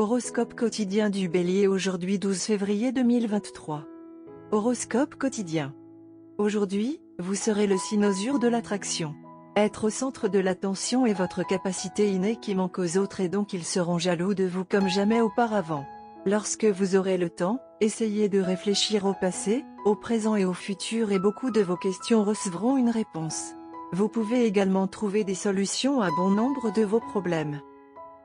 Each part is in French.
Horoscope quotidien du Bélier aujourd'hui 12 février 2023. Horoscope quotidien. Aujourd'hui, vous serez le cynosure de l'attraction. Être au centre de l'attention est votre capacité innée qui manque aux autres et donc ils seront jaloux de vous comme jamais auparavant. Lorsque vous aurez le temps, essayez de réfléchir au passé, au présent et au futur et beaucoup de vos questions recevront une réponse. Vous pouvez également trouver des solutions à bon nombre de vos problèmes.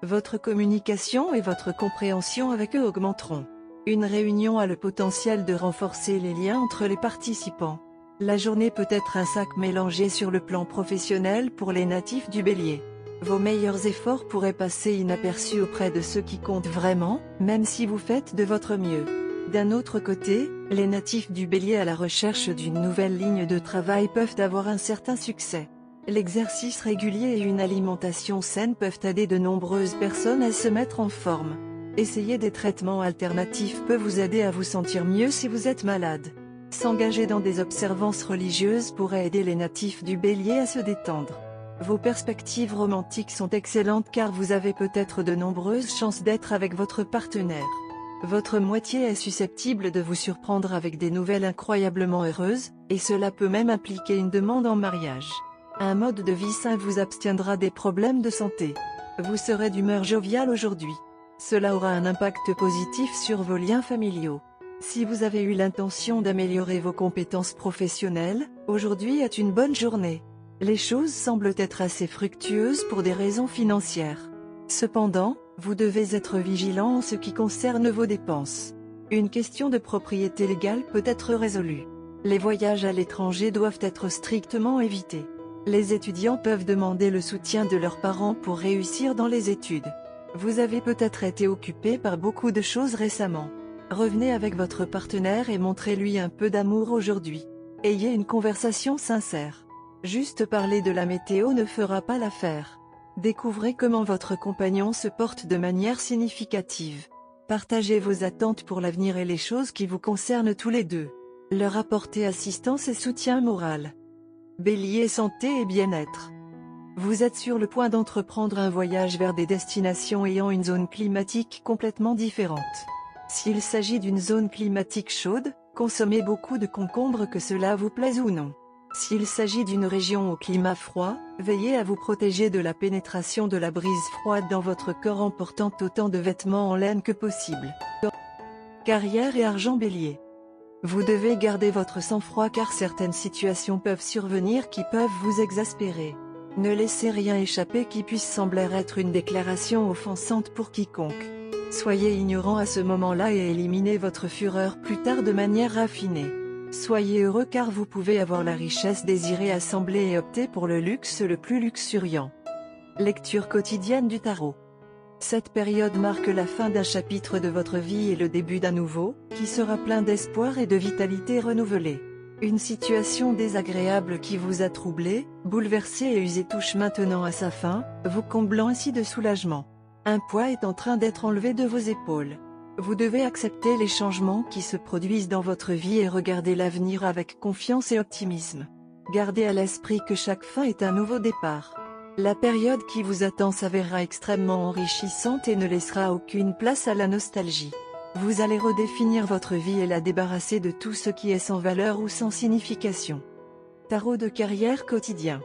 Votre communication et votre compréhension avec eux augmenteront. Une réunion a le potentiel de renforcer les liens entre les participants. La journée peut être un sac mélangé sur le plan professionnel pour les natifs du Bélier. Vos meilleurs efforts pourraient passer inaperçus auprès de ceux qui comptent vraiment, même si vous faites de votre mieux. D'un autre côté, les natifs du Bélier à la recherche d'une nouvelle ligne de travail peuvent avoir un certain succès. L'exercice régulier et une alimentation saine peuvent aider de nombreuses personnes à se mettre en forme. Essayer des traitements alternatifs peut vous aider à vous sentir mieux si vous êtes malade. S'engager dans des observances religieuses pourrait aider les natifs du Bélier à se détendre. Vos perspectives romantiques sont excellentes car vous avez peut-être de nombreuses chances d'être avec votre partenaire. Votre moitié est susceptible de vous surprendre avec des nouvelles incroyablement heureuses, et cela peut même impliquer une demande en mariage. Un mode de vie sain vous abstiendra des problèmes de santé. Vous serez d'humeur joviale aujourd'hui. Cela aura un impact positif sur vos liens familiaux. Si vous avez eu l'intention d'améliorer vos compétences professionnelles, aujourd'hui est une bonne journée. Les choses semblent être assez fructueuses pour des raisons financières. Cependant, vous devez être vigilant en ce qui concerne vos dépenses. Une question de propriété légale peut être résolue. Les voyages à l'étranger doivent être strictement évités. Les étudiants peuvent demander le soutien de leurs parents pour réussir dans les études. Vous avez peut-être été occupé par beaucoup de choses récemment. Revenez avec votre partenaire et montrez-lui un peu d'amour aujourd'hui. Ayez une conversation sincère. Juste parler de la météo ne fera pas l'affaire. Découvrez comment votre compagnon se porte de manière significative. Partagez vos attentes pour l'avenir et les choses qui vous concernent tous les deux. Leur apportez assistance et soutien moral. Bélier santé et bien-être. Vous êtes sur le point d'entreprendre un voyage vers des destinations ayant une zone climatique complètement différente. S'il s'agit d'une zone climatique chaude, consommez beaucoup de concombres que cela vous plaise ou non. S'il s'agit d'une région au climat froid, veillez à vous protéger de la pénétration de la brise froide dans votre corps en portant autant de vêtements en laine que possible. Carrière et argent Bélier. Vous devez garder votre sang-froid car certaines situations peuvent survenir qui peuvent vous exaspérer. Ne laissez rien échapper qui puisse sembler être une déclaration offensante pour quiconque. Soyez ignorant à ce moment-là et éliminez votre fureur plus tard de manière raffinée. Soyez heureux car vous pouvez avoir la richesse désirée assemblée et opter pour le luxe le plus luxuriant. Lecture quotidienne du tarot. Cette période marque la fin d'un chapitre de votre vie et le début d'un nouveau, qui sera plein d'espoir et de vitalité renouvelée. Une situation désagréable qui vous a troublé, bouleversé et usé touche maintenant à sa fin, vous comblant ainsi de soulagement. Un poids est en train d'être enlevé de vos épaules. Vous devez accepter les changements qui se produisent dans votre vie et regarder l'avenir avec confiance et optimisme. Gardez à l'esprit que chaque fin est un nouveau départ. La période qui vous attend s'avérera extrêmement enrichissante et ne laissera aucune place à la nostalgie. Vous allez redéfinir votre vie et la débarrasser de tout ce qui est sans valeur ou sans signification. Tarot de carrière quotidien.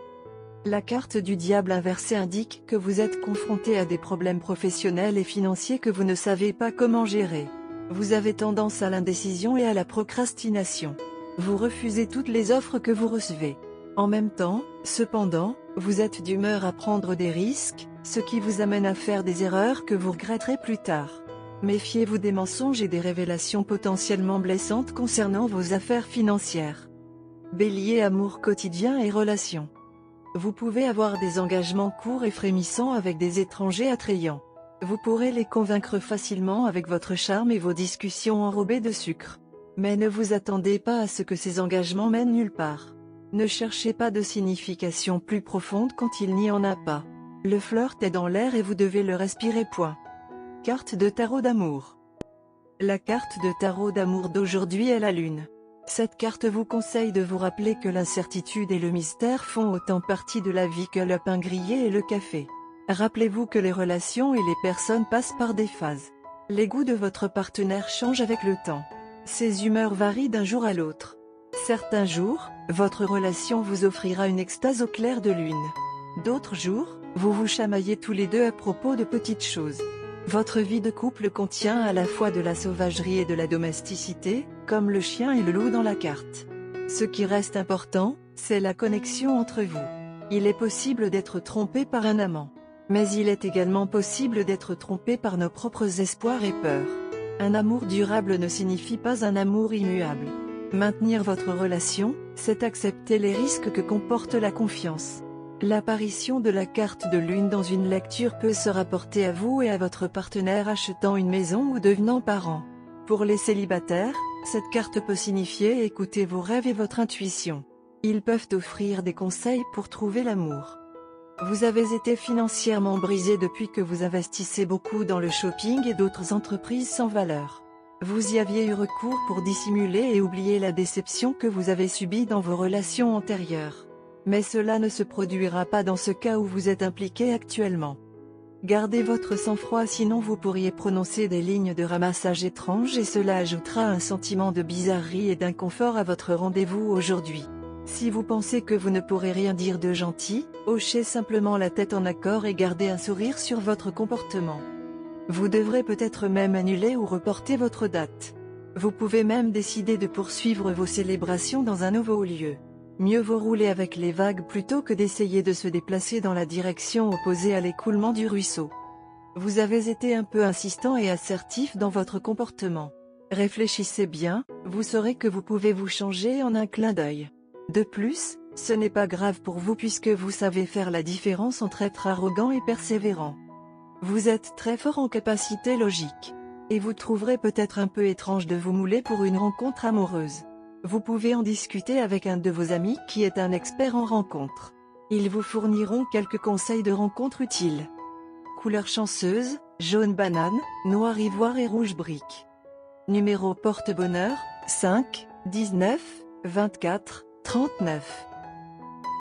La carte du diable inversé indique que vous êtes confronté à des problèmes professionnels et financiers que vous ne savez pas comment gérer. Vous avez tendance à l'indécision et à la procrastination. Vous refusez toutes les offres que vous recevez. En même temps, cependant, vous êtes d'humeur à prendre des risques, ce qui vous amène à faire des erreurs que vous regretterez plus tard. Méfiez-vous des mensonges et des révélations potentiellement blessantes concernant vos affaires financières. Bélier amour quotidien et relations. Vous pouvez avoir des engagements courts et frémissants avec des étrangers attrayants. Vous pourrez les convaincre facilement avec votre charme et vos discussions enrobées de sucre. Mais ne vous attendez pas à ce que ces engagements mènent nulle part. Ne cherchez pas de signification plus profonde quand il n'y en a pas. Le flirt est dans l'air et vous devez le respirer. Carte de tarot d'amour. La carte de tarot d'amour d'aujourd'hui est la lune. Cette carte vous conseille de vous rappeler que l'incertitude et le mystère font autant partie de la vie que le pain grillé et le café. Rappelez-vous que les relations et les personnes passent par des phases. Les goûts de votre partenaire changent avec le temps. Ses humeurs varient d'un jour à l'autre. Certains jours, votre relation vous offrira une extase au clair de lune. D'autres jours, vous vous chamaillez tous les deux à propos de petites choses. Votre vie de couple contient à la fois de la sauvagerie et de la domesticité, comme le chien et le loup dans la carte. Ce qui reste important, c'est la connexion entre vous. Il est possible d'être trompé par un amant. Mais il est également possible d'être trompé par nos propres espoirs et peurs. Un amour durable ne signifie pas un amour immuable. Maintenir votre relation, c'est accepter les risques que comporte la confiance. L'apparition de la carte de lune dans une lecture peut se rapporter à vous et à votre partenaire achetant une maison ou devenant parent. Pour les célibataires, cette carte peut signifier écouter vos rêves et votre intuition. Ils peuvent offrir des conseils pour trouver l'amour. Vous avez été financièrement brisé depuis que vous investissez beaucoup dans le shopping et d'autres entreprises sans valeur. Vous y aviez eu recours pour dissimuler et oublier la déception que vous avez subie dans vos relations antérieures. Mais cela ne se produira pas dans ce cas où vous êtes impliqué actuellement. Gardez votre sang-froid, sinon vous pourriez prononcer des lignes de ramassage étranges et cela ajoutera un sentiment de bizarrerie et d'inconfort à votre rendez-vous aujourd'hui. Si vous pensez que vous ne pourrez rien dire de gentil, hochez simplement la tête en accord et gardez un sourire sur votre comportement. Vous devrez peut-être même annuler ou reporter votre date. Vous pouvez même décider de poursuivre vos célébrations dans un nouveau lieu. Mieux vaut rouler avec les vagues plutôt que d'essayer de se déplacer dans la direction opposée à l'écoulement du ruisseau. Vous avez été un peu insistant et assertif dans votre comportement. Réfléchissez bien, vous saurez que vous pouvez vous changer en un clin d'œil. De plus, ce n'est pas grave pour vous puisque vous savez faire la différence entre être arrogant et persévérant. Vous êtes très fort en capacité logique. Et vous trouverez peut-être un peu étrange de vous mouler pour une rencontre amoureuse. Vous pouvez en discuter avec un de vos amis qui est un expert en rencontres. Ils vous fourniront quelques conseils de rencontre utiles. Couleur chanceuse, jaune banane, noir ivoire et rouge brique. Numéro porte-bonheur, 5, 19, 24, 39.